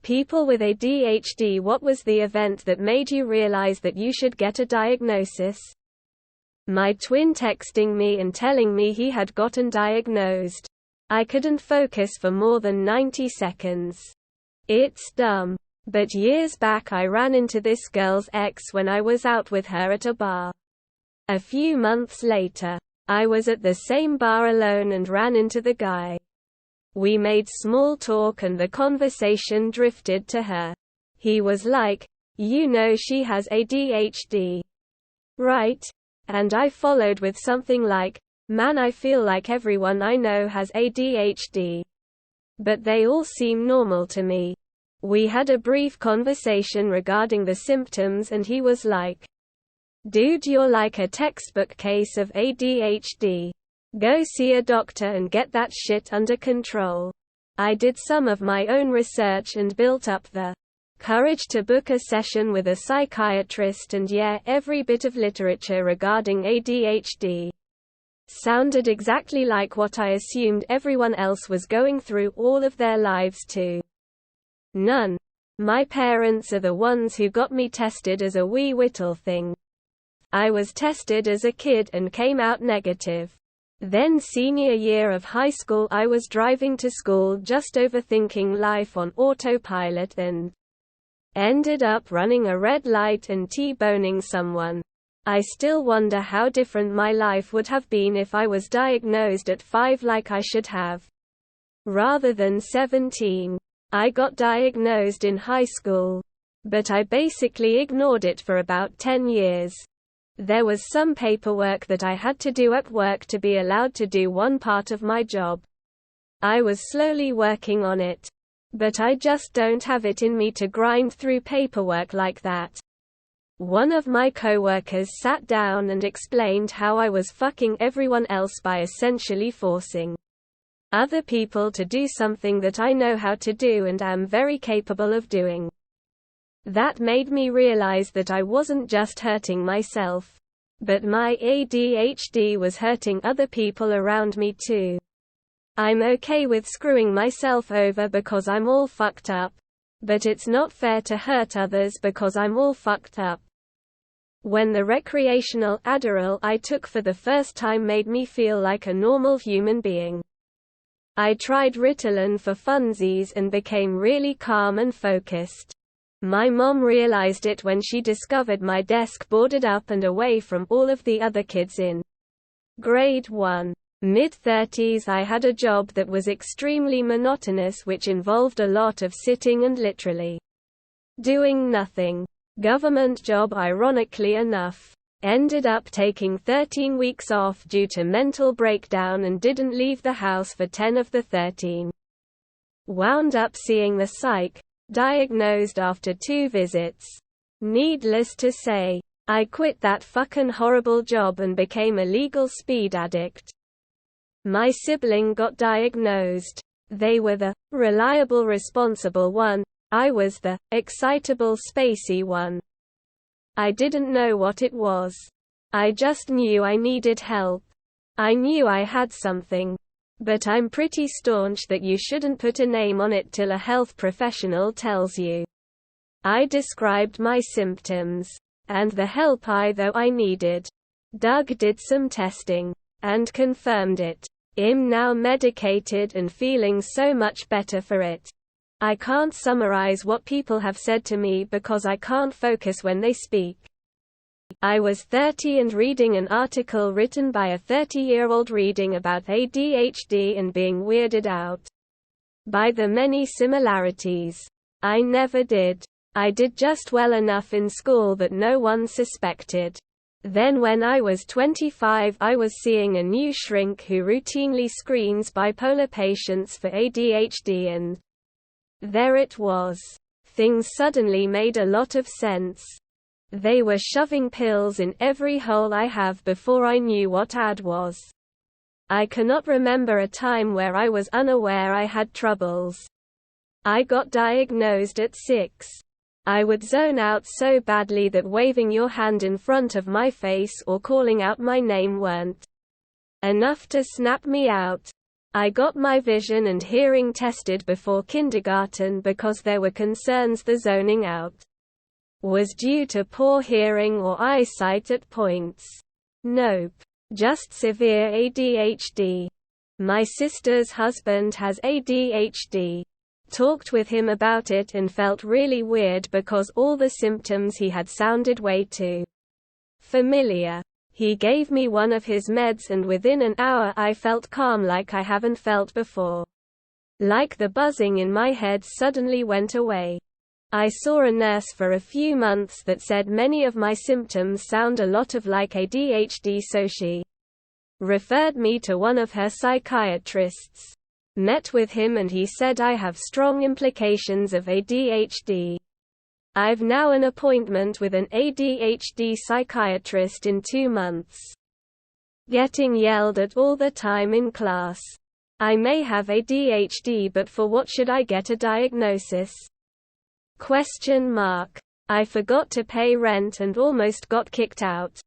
People with ADHD. What was the event that made you realize that you should get a diagnosis? My twin texting me and telling me he had gotten diagnosed. I couldn't focus for more than 90 seconds. It's dumb. But years back I ran into this girl's ex when I was out with her at a bar. A few months later, I was at the same bar alone and ran into the guy. We made small talk and the conversation drifted to her. He was like, "You know she has ADHD. Right?" And I followed with something like, "Man, I feel like everyone I know has ADHD. But they all seem normal to me." We had a brief conversation regarding the symptoms and he was like, "Dude, you're like a textbook case of ADHD. Go see a doctor and get that shit under control." I did some of my own research and built up the courage to book a session with a psychiatrist, and yeah, every bit of literature regarding ADHD sounded exactly like what I assumed everyone else was going through all of their lives too. None. My parents are the ones who got me tested as a wee whittle thing. I was tested as a kid and came out negative. Then senior year of high school I was driving to school just overthinking life on autopilot and ended up running a red light and T-boning someone. I still wonder how different my life would have been if I was diagnosed at 5 like I should have, rather than 17. I got diagnosed in high school, but I basically ignored it for about 10 years. There was some paperwork that I had to do at work to be allowed to do one part of my job. I was slowly working on it. But I just don't have it in me to grind through paperwork like that. One of my coworkers sat down and explained how I was fucking everyone else by essentially forcing other people to do something that I know how to do and am very capable of doing. That made me realize that I wasn't just hurting myself, but my ADHD was hurting other people around me too. I'm okay with screwing myself over because I'm all fucked up, but it's not fair to hurt others because I'm all fucked up. When the recreational Adderall I took for the first time made me feel like a normal human being. I tried Ritalin for funsies and became really calm and focused. My mom realized it when she discovered my desk boarded up and away from all of the other kids in grade 1. Mid-30s I had a job that was extremely monotonous, which involved a lot of sitting and literally doing nothing. Government job, ironically enough. Ended up taking 13 weeks off due to mental breakdown and didn't leave the house for 10 of the 13. Wound up seeing the psych. Diagnosed after 2 visits. Needless to say, I quit that fucking horrible job and became a legal speed addict. My sibling got diagnosed. They were the reliable, responsible one. I was the excitable, spacey one. I didn't know what it was. I just knew I needed help. I knew I had something. But I'm pretty staunch that you shouldn't put a name on it till a health professional tells you. I described my symptoms and the help I needed. Doug did some testing and confirmed it. I'm now medicated and feeling so much better for it. I can't summarize what people have said to me because I can't focus when they speak. I was 30 and reading an article written by a 30-year-old reading about ADHD and being weirded out by the many similarities. I never did. I did just well enough in school that no one suspected. Then when I was 25 I was seeing a new shrink who routinely screens bipolar patients for ADHD, and there it was. Things suddenly made a lot of sense. They were shoving pills in every hole I have before I knew what AD was. I cannot remember a time where I was unaware I had troubles. I got diagnosed at 6. I would zone out so badly that waving your hand in front of my face or calling out my name weren't enough to snap me out. I got my vision and hearing tested before kindergarten because there were concerns the zoning out was due to poor hearing or eyesight at points. Nope. Just severe ADHD. My sister's husband has ADHD. Talked with him about it and felt really weird because all the symptoms he had sounded way too familiar. He gave me one of his meds and within an hour I felt calm like I haven't felt before. Like the buzzing in my head suddenly went away. I saw a nurse for a few months that said many of my symptoms sound a lot of like ADHD, so she referred me to one of her psychiatrists. Met with him and he said I have strong implications of ADHD. I've now an appointment with an ADHD psychiatrist in 2 months. Getting yelled at all the time in class. I may have ADHD, but for what should I get a diagnosis? I forgot to pay rent and almost got kicked out.